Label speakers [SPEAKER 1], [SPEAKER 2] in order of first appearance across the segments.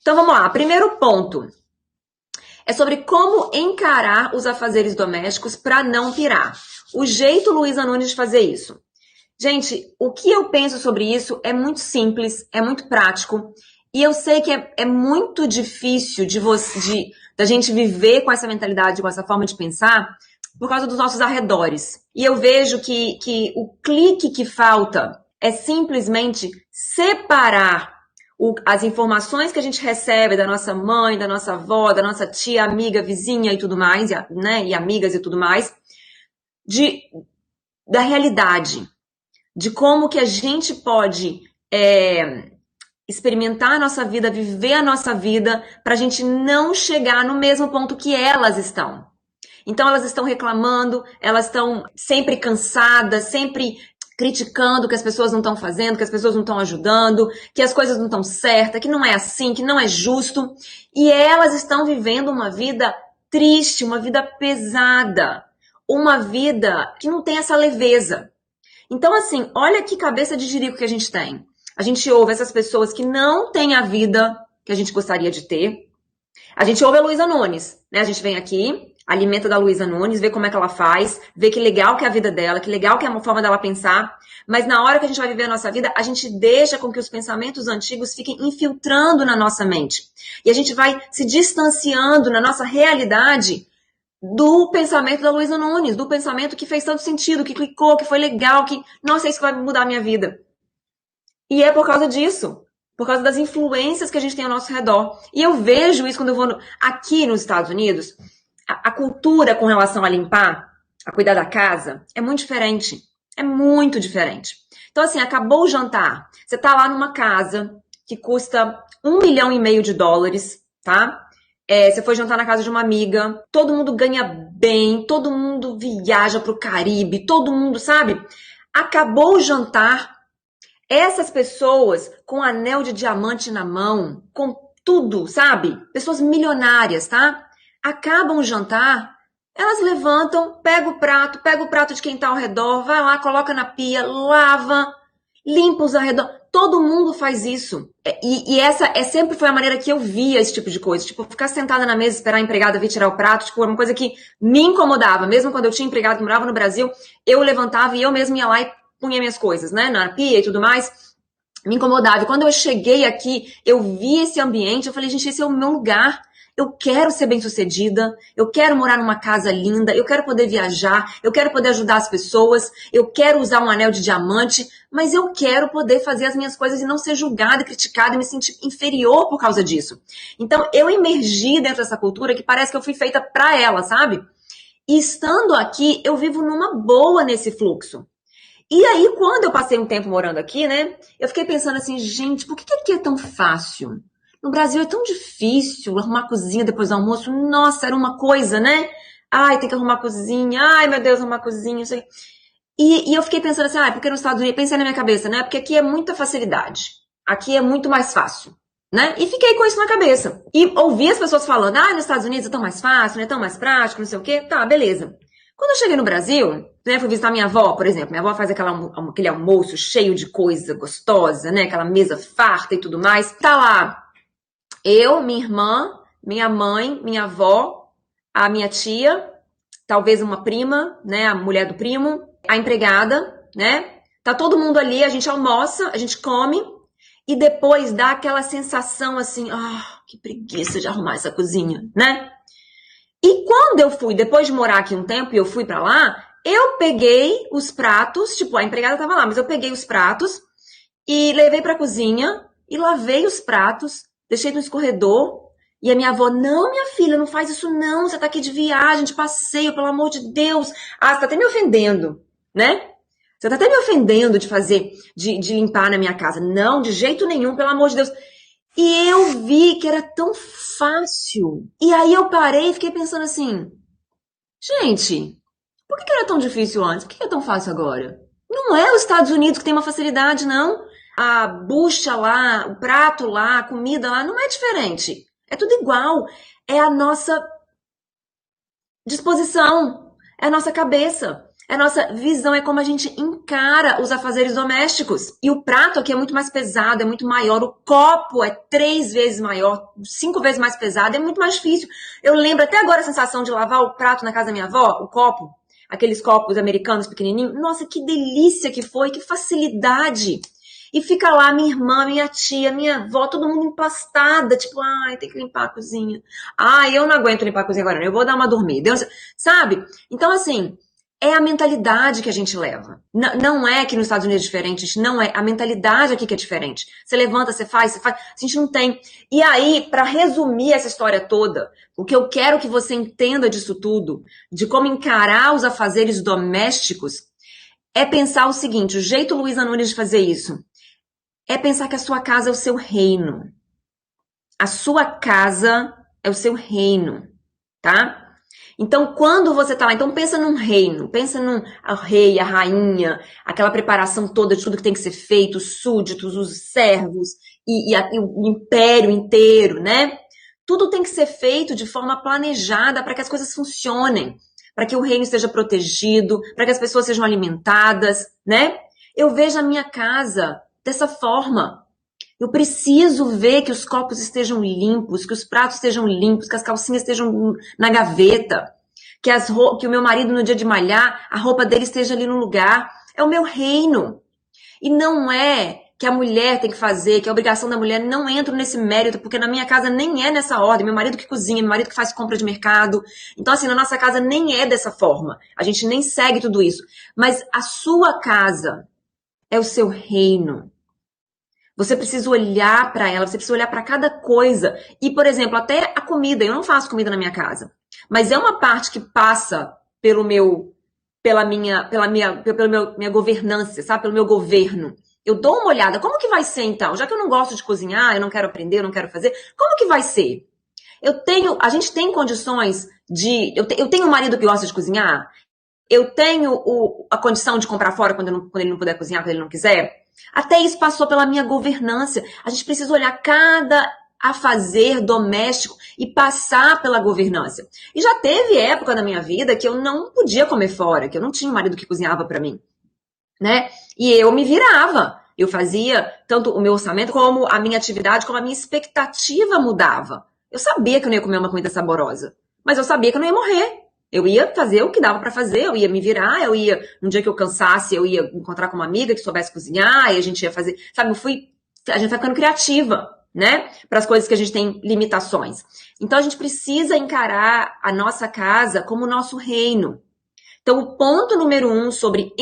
[SPEAKER 1] Então vamos lá, primeiro ponto é sobre como encarar os afazeres domésticos para não pirar. O jeito Luísa Nunes de fazer isso. Gente, o que eu penso sobre isso é muito simples, é muito prático, e eu sei que é muito difícil da gente viver com essa mentalidade, com essa forma de pensar, por causa dos nossos arredores. E eu vejo que o clique que falta é simplesmente separar as informações que a gente recebe da nossa mãe, da nossa avó, da nossa tia, amiga, vizinha e tudo mais, né, e amigas e tudo mais, da realidade, de como que a gente pode experimentar a nossa vida, viver a nossa vida, para a gente não chegar no mesmo ponto que elas estão. Então elas estão reclamando, elas estão sempre cansadas, sempre criticando que as pessoas não estão fazendo, que as pessoas não estão ajudando, que as coisas não estão certas, que não é assim, que não é justo. E elas estão vivendo uma vida triste, uma vida pesada, uma vida que não tem essa leveza. Então, assim, olha que cabeça de jirico que a gente tem. A gente ouve essas pessoas que não têm a vida que a gente gostaria de ter. A gente ouve a Luísa Nunes, né? A gente vem aqui, alimenta da Luísa Nunes, vê como é que ela faz, vê que legal que é a vida dela, que legal que é a forma dela pensar. Mas na hora que a gente vai viver a nossa vida, a gente deixa com que os pensamentos antigos fiquem infiltrando na nossa mente. E a gente vai se distanciando na nossa realidade do pensamento da Luísa Nunes, do pensamento que fez tanto sentido, que clicou, que foi legal, que, nossa, é isso que vai mudar a minha vida. E é por causa disso, por causa das influências que a gente tem ao nosso redor. E eu vejo isso quando eu vou aqui nos Estados Unidos, a cultura com relação a limpar, a cuidar da casa, é muito diferente. É muito diferente. Então, assim, acabou o jantar, você tá lá numa casa que custa $1,5 milhão, tá? Você foi jantar na casa de uma amiga, todo mundo ganha bem, todo mundo viaja pro Caribe, todo mundo, sabe? Acabou o jantar, essas pessoas com anel de diamante na mão, com tudo, sabe? Pessoas milionárias, tá? Acabam o jantar, elas levantam, pega o prato de quem tá ao redor, vai lá, coloca na pia, lava, limpa os arredores. Todo mundo faz isso. E essa sempre foi a maneira que eu via esse tipo de coisa. Tipo, ficar sentada na mesa, esperar a empregada vir tirar o prato, tipo, era uma coisa que me incomodava. Mesmo quando eu tinha empregado que morava no Brasil, eu levantava e eu mesma ia lá e punha minhas coisas, né, na pia e tudo mais. Me incomodava. E quando eu cheguei aqui, eu vi esse ambiente, eu falei, gente, esse é o meu lugar. Eu quero ser bem-sucedida, eu quero morar numa casa linda, eu quero poder viajar, eu quero poder ajudar as pessoas, eu quero usar um anel de diamante, mas eu quero poder fazer as minhas coisas e não ser julgada, criticada e me sentir inferior por causa disso. Então, eu emergi dentro dessa cultura que parece que eu fui feita pra ela, sabe? E estando aqui, eu vivo numa boa nesse fluxo. E aí, quando eu passei um tempo morando aqui, né, eu fiquei pensando assim, gente, por que aqui é tão fácil? No Brasil é tão difícil arrumar a cozinha depois do almoço. Nossa, era uma coisa, né? Ai, tem que arrumar a cozinha. Ai, meu Deus, arrumar a cozinha. Isso aí. E eu fiquei pensando assim, porque nos Estados Unidos, pensei na minha cabeça, né? Porque aqui é muita facilidade. Aqui é muito mais fácil, né? E fiquei com isso na cabeça. E ouvi as pessoas falando, nos Estados Unidos é tão mais fácil, não é tão mais prático, não sei o quê. Tá, beleza. Quando eu cheguei no Brasil, né, fui visitar minha avó, por exemplo. Minha avó faz aquele almoço cheio de coisa gostosa, né? Aquela mesa farta e tudo mais. Tá lá eu, minha irmã, minha mãe, minha avó, a minha tia, talvez uma prima, né, a mulher do primo, a empregada, né? Tá todo mundo ali, a gente almoça, a gente come e depois dá aquela sensação assim, que preguiça de arrumar essa cozinha, né? E quando eu fui, depois de morar aqui um tempo e eu fui pra lá, eu peguei os pratos, tipo, a empregada tava lá, mas eu peguei os pratos e levei pra cozinha e lavei os pratos, deixei no escorredor, e a minha avó, não, minha filha, não faz isso não, você tá aqui de viagem, de passeio, pelo amor de Deus. Você tá até me ofendendo, né? Você tá até me ofendendo de limpar na minha casa. Não, de jeito nenhum, pelo amor de Deus. E eu vi que era tão fácil. E aí eu parei e fiquei pensando assim, gente, por que era tão difícil antes? Por que é tão fácil agora? Não é os Estados Unidos que tem uma facilidade, não. A bucha lá, o prato lá, a comida lá, não é diferente. É tudo igual. É a nossa disposição, é a nossa cabeça. É a nossa visão, é como a gente encara os afazeres domésticos. E o prato aqui é muito mais pesado, é muito maior. O copo é 3 vezes maior, 5 vezes mais pesado, é muito mais difícil. Eu lembro até agora a sensação de lavar o prato na casa da minha avó, o copo, aqueles copos americanos pequenininhos. Nossa, que delícia que foi, que facilidade. E fica lá minha irmã, minha tia, minha avó, todo mundo empastada, tipo, ai, tem que limpar a cozinha. Ai, eu não aguento limpar a cozinha agora, eu vou dar uma dormida. Sabe? Então, assim, é a mentalidade que a gente leva. Não é que nos Estados Unidos é diferente, não é. A mentalidade aqui que é diferente. Você levanta, você faz. A gente não tem. E aí, para resumir essa história toda, o que eu quero que você entenda disso tudo, de como encarar os afazeres domésticos, é pensar o seguinte, o jeito Luísa Nunes de fazer isso, é pensar que a sua casa é o seu reino. A sua casa é o seu reino, tá? Então, quando você tá lá, então pensa num reino, pensa num rei, a rainha, aquela preparação toda de tudo que tem que ser feito, os súditos, os servos e o império inteiro, né? Tudo tem que ser feito de forma planejada para que as coisas funcionem, para que o reino esteja protegido, para que as pessoas sejam alimentadas, né? Eu vejo a minha casa dessa forma. Eu preciso ver que os copos estejam limpos, que os pratos estejam limpos, que as calcinhas estejam na gaveta, que o meu marido, no dia de malhar, a roupa dele esteja ali no lugar. É o meu reino. E não é que a mulher tem que fazer, que a obrigação da mulher. Não entro nesse mérito, porque na minha casa nem é nessa ordem. Meu marido que cozinha, meu marido que faz compra de mercado. Então, assim, na nossa casa nem é dessa forma. A gente nem segue tudo isso. Mas a sua casa é o seu reino. Você precisa olhar para ela, você precisa olhar para cada coisa. E, por exemplo, até a comida. Eu não faço comida na minha casa. Mas é uma parte que passa pela minha governança, sabe? Pelo meu governo. Eu dou uma olhada. Como que vai ser, então? Já que eu não gosto de cozinhar, eu não quero aprender, eu não quero fazer. Como que vai ser? A gente tem condições de... Eu tenho um marido que gosta de cozinhar. Eu tenho a condição de comprar fora quando ele não puder cozinhar, quando ele não quiser. Até isso passou pela minha governança. A gente precisa olhar cada afazer doméstico e passar pela governança. E já teve época na minha vida que eu não podia comer fora, que eu não tinha um marido que cozinhava para mim, né? E eu me virava. Eu fazia tanto o meu orçamento como a minha atividade, como a minha expectativa mudava. Eu sabia que eu não ia comer uma comida saborosa, mas eu sabia que eu não ia morrer. Eu ia fazer o que dava pra fazer, eu ia me virar, um dia que eu cansasse, eu ia encontrar com uma amiga que soubesse cozinhar, e a gente ia fazer, sabe, a gente vai ficando criativa, né, para as coisas que a gente tem limitações. Então a gente precisa encarar a nossa casa como o nosso reino. Então o ponto número 1 sobre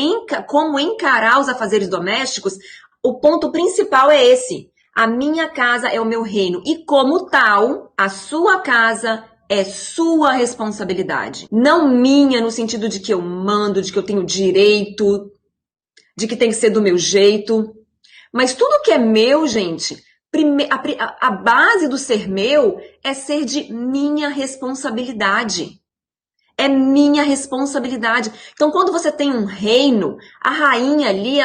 [SPEAKER 1] como encarar os afazeres domésticos, o ponto principal é esse. A minha casa é o meu reino, e como tal, a sua casa é sua responsabilidade. Não minha, no sentido de que eu mando, de que eu tenho direito, de que tem que ser do meu jeito. Mas tudo que é meu, gente, a base do ser meu é ser de minha responsabilidade. É minha responsabilidade. Então, quando você tem um reino, a rainha ali,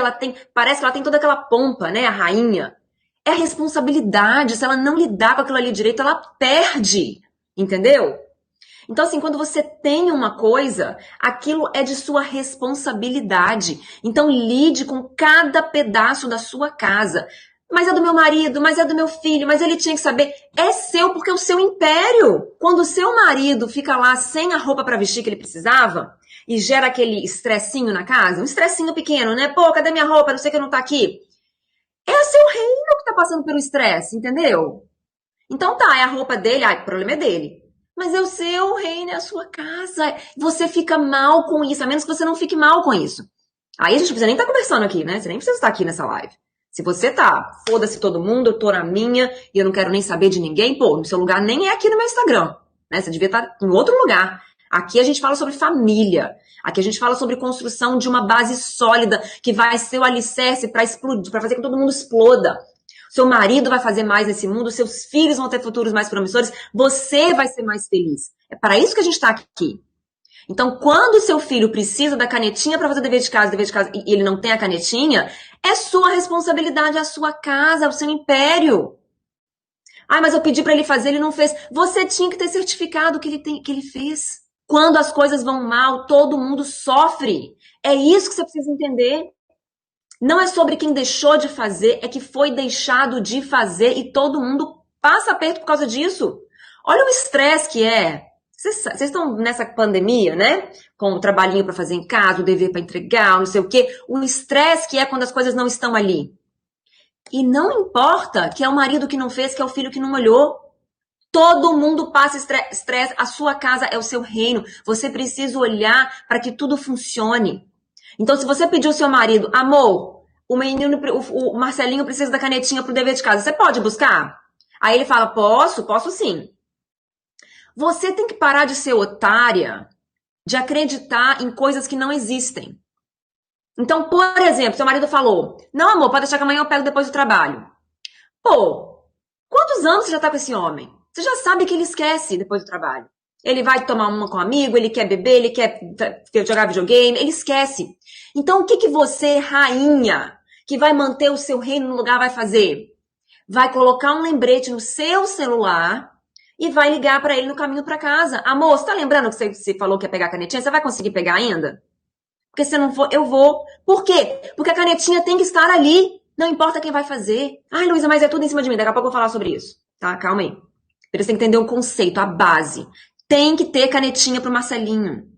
[SPEAKER 1] parece que ela tem toda aquela pompa, né? A rainha. É a responsabilidade. Se ela não lidar com aquilo ali direito, ela perde. Entendeu? Então, assim, quando você tem uma coisa, aquilo é de sua responsabilidade. Então, lide com cada pedaço da sua casa. Mas é do meu marido, mas é do meu filho, mas ele tinha que saber. É seu, porque é o seu império. Quando o seu marido fica lá sem a roupa para vestir que ele precisava, e gera aquele estressinho na casa, um estressinho pequeno, né? Pô, cadê minha roupa? Não sei que não tá aqui. É o seu reino que tá passando pelo estresse, entendeu? Então tá, é a roupa dele, o problema é dele. Mas é o seu reino, é a sua casa. Você fica mal com isso, a menos que você não fique mal com isso. Aí a gente não precisa nem estar conversando aqui, né? Você nem precisa estar aqui nessa live. Se você tá, foda-se todo mundo, eu tô na minha e eu não quero nem saber de ninguém, pô, no seu lugar nem é aqui no meu Instagram, né? Você devia estar em outro lugar. Aqui a gente fala sobre família. Aqui a gente fala sobre construção de uma base sólida que vai ser o alicerce para explodir, para fazer com que todo mundo exploda. Seu marido vai fazer mais nesse mundo, seus filhos vão ter futuros mais promissores, você vai ser mais feliz. É para isso que a gente está aqui. Então, quando o seu filho precisa da canetinha para fazer dever de casa, e ele não tem a canetinha, é sua responsabilidade, a sua casa, o seu império. Mas eu pedi para ele fazer, ele não fez. Você tinha que ter certificado que ele fez. Quando as coisas vão mal, todo mundo sofre. É isso que você precisa entender. Não é sobre quem deixou de fazer, é que foi deixado de fazer e todo mundo passa aperto por causa disso. Olha o estresse que é. Vocês estão nessa pandemia, né? Com o trabalhinho para fazer em casa, o dever para entregar, não sei o quê. O estresse que é quando as coisas não estão ali. E não importa que é o marido que não fez, que é o filho que não olhou. Todo mundo passa estresse. A sua casa é o seu reino. Você precisa olhar para que tudo funcione. Então, se você pedir ao seu marido, amor, o Marcelinho precisa da canetinha pro dever de casa, você pode buscar? Aí ele fala, posso sim. Você tem que parar de ser otária, de acreditar em coisas que não existem. Então, por exemplo, seu marido falou, não, amor, pode deixar que amanhã eu pego depois do trabalho. Pô, quantos anos você já tá com esse homem? Você já sabe que ele esquece depois do trabalho. Ele vai tomar uma com um amigo, ele quer beber, ele quer jogar videogame, ele esquece. Então, o que você, rainha, que vai manter o seu reino no lugar, vai fazer? Vai colocar um lembrete no seu celular e vai ligar para ele no caminho para casa. Amor, você tá lembrando que você falou que ia pegar a canetinha? Você vai conseguir pegar ainda? Porque se não for, eu vou. Por quê? Porque a canetinha tem que estar ali. Não importa quem vai fazer. Ai, Luísa, mas é tudo em cima de mim. Daqui a pouco eu vou falar sobre isso. Tá? Calma aí. Você tem que entender o conceito, a base. Tem que ter canetinha pro Marcelinho.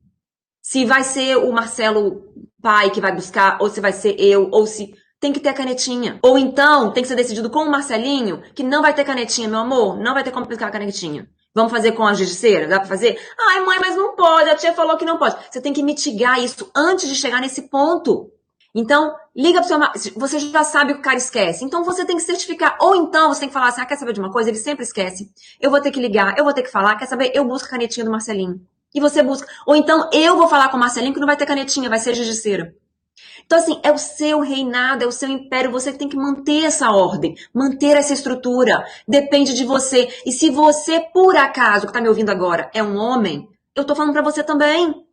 [SPEAKER 1] Se vai ser o Marcelo pai que vai buscar, ou se vai ser eu, ou se... Tem que ter a canetinha. Ou então, tem que ser decidido com o Marcelinho, que não vai ter canetinha, meu amor. Não vai ter como pescar a canetinha. Vamos fazer com a giz de cera? Dá pra fazer? Ai, mãe, mas não pode. A tia falou que não pode. Você tem que mitigar isso antes de chegar nesse ponto. Então, liga pro seu marido. Você já sabe que o cara esquece. Então, você tem que certificar. Ou então, você tem que falar assim, quer saber de uma coisa? Ele sempre esquece. Eu vou ter que ligar, eu vou ter que falar. Quer saber? Eu busco a canetinha do Marcelinho. E você busca. Ou então, eu vou falar com o Marcelinho que não vai ter canetinha, vai ser giz de cera. Então, assim, é o seu reinado, é o seu império. Você tem que manter essa ordem, manter essa estrutura. Depende de você. E se você, por acaso, que tá me ouvindo agora, é um homem, eu tô falando pra você também.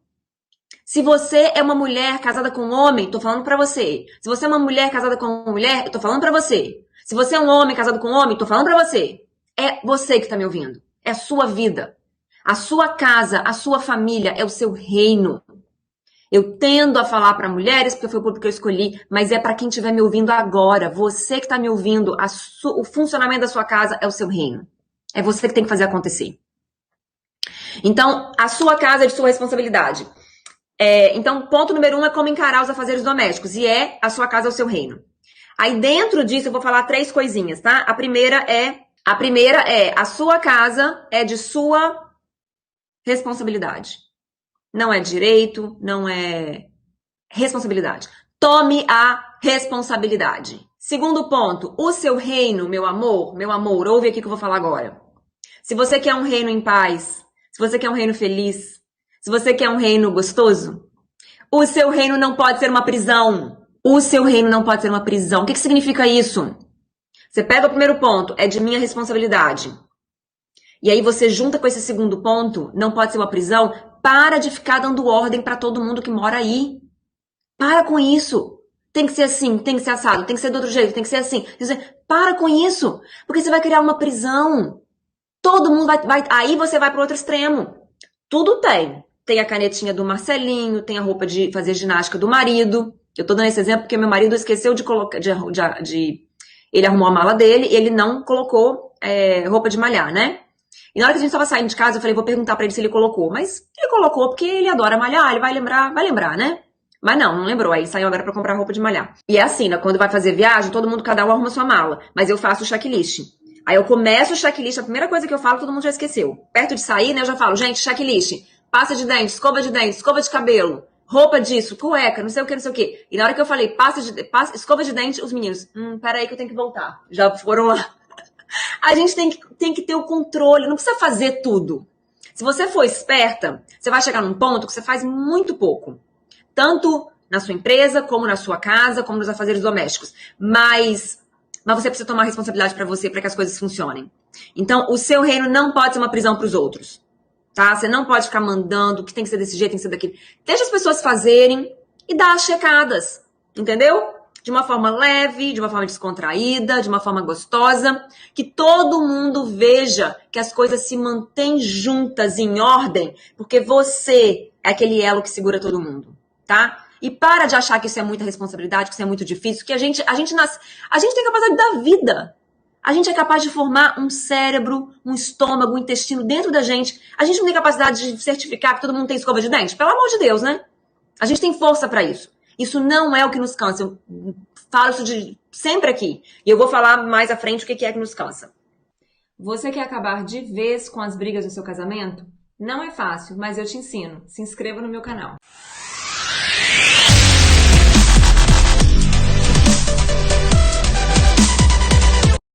[SPEAKER 1] Se você é uma mulher casada com um homem, tô falando pra você. Se você é uma mulher casada com uma mulher, eu tô falando pra você. Se você é um homem casado com um homem, tô falando pra você. É você que tá me ouvindo. É a sua vida. A sua casa, a sua família é o seu reino. Eu tendo a falar para mulheres, porque foi o público que eu escolhi, mas é para quem estiver me ouvindo agora. Você que está me ouvindo, o funcionamento da sua casa é o seu reino. É você que tem que fazer acontecer. Então, a sua casa é de sua responsabilidade. Então, ponto número 1 é como encarar os afazeres domésticos. E a sua casa é o seu reino. Aí, dentro disso, eu vou falar 3 coisinhas, tá? A primeira é a sua casa é de sua responsabilidade. Não é direito, não é responsabilidade. Tome a responsabilidade. Segundo ponto, o seu reino, meu amor, ouve aqui que eu vou falar agora. Se você quer um reino em paz, se você quer um reino feliz, se você quer um reino gostoso, o seu reino não pode ser uma prisão. O seu reino não pode ser uma prisão. O que significa isso? Você pega o primeiro ponto, é de minha responsabilidade. E aí você junta com esse segundo ponto, não pode ser uma prisão. Para de ficar dando ordem para todo mundo que mora aí. Para com isso. Tem que ser assim, tem que ser assado, tem que ser do outro jeito, tem que ser assim. Para com isso. Porque você vai criar uma prisão. Todo mundo vai aí você vai para o outro extremo. Tudo tem. Tem a canetinha do Marcelinho, tem a roupa de fazer ginástica do marido. Eu tô dando esse exemplo porque meu marido esqueceu de colocar... ele arrumou a mala dele e ele não colocou roupa de malhar, né? E na hora que a gente estava saindo de casa, eu falei, vou perguntar pra ele se ele colocou. Mas ele colocou porque ele adora malhar, ele vai lembrar, né? Mas não lembrou. Aí ele saiu agora pra comprar roupa de malhar. E é assim, né? Quando vai fazer viagem, todo mundo, cada um arruma sua mala. Mas eu faço o checklist. Aí eu começo o checklist, a primeira coisa que eu falo, todo mundo já esqueceu. Perto de sair, né, eu já falo, gente, checklist. Pasta de dente, escova de cabelo, roupa disso, cueca, não sei o que. E na hora que eu falei, escova de dente, os meninos, peraí que eu tenho que voltar. Já foram lá. A gente tem que ter o controle, não precisa fazer tudo. Se você for esperta, você vai chegar num ponto que você faz muito pouco. Tanto na sua empresa, como na sua casa, como nos afazeres domésticos. Mas você precisa tomar responsabilidade para você, para que as coisas funcionem. Então, o seu reino não pode ser uma prisão para os outros. Tá? Você não pode ficar mandando que tem que ser desse jeito, tem que ser daquele. Deixa as pessoas fazerem e dá as checadas. Entendeu? de uma forma leve, de uma forma descontraída, de uma forma gostosa, que todo mundo veja que as coisas se mantêm juntas, em ordem, porque você é aquele elo que segura todo mundo, tá? E para de achar que isso é muita responsabilidade, que isso é muito difícil, que a gente tem capacidade da vida. A gente é capaz de formar um cérebro, um estômago, um intestino dentro da gente. A gente não tem capacidade de certificar que todo mundo tem escova de dente? Pelo amor de Deus, né? A gente tem força para isso. Isso não é o que nos cansa. Eu falo isso sempre aqui. E eu vou falar mais à frente o que é que nos cansa. Você quer acabar de vez com as brigas do seu casamento? Não é fácil, mas eu te ensino. Se inscreva no meu canal.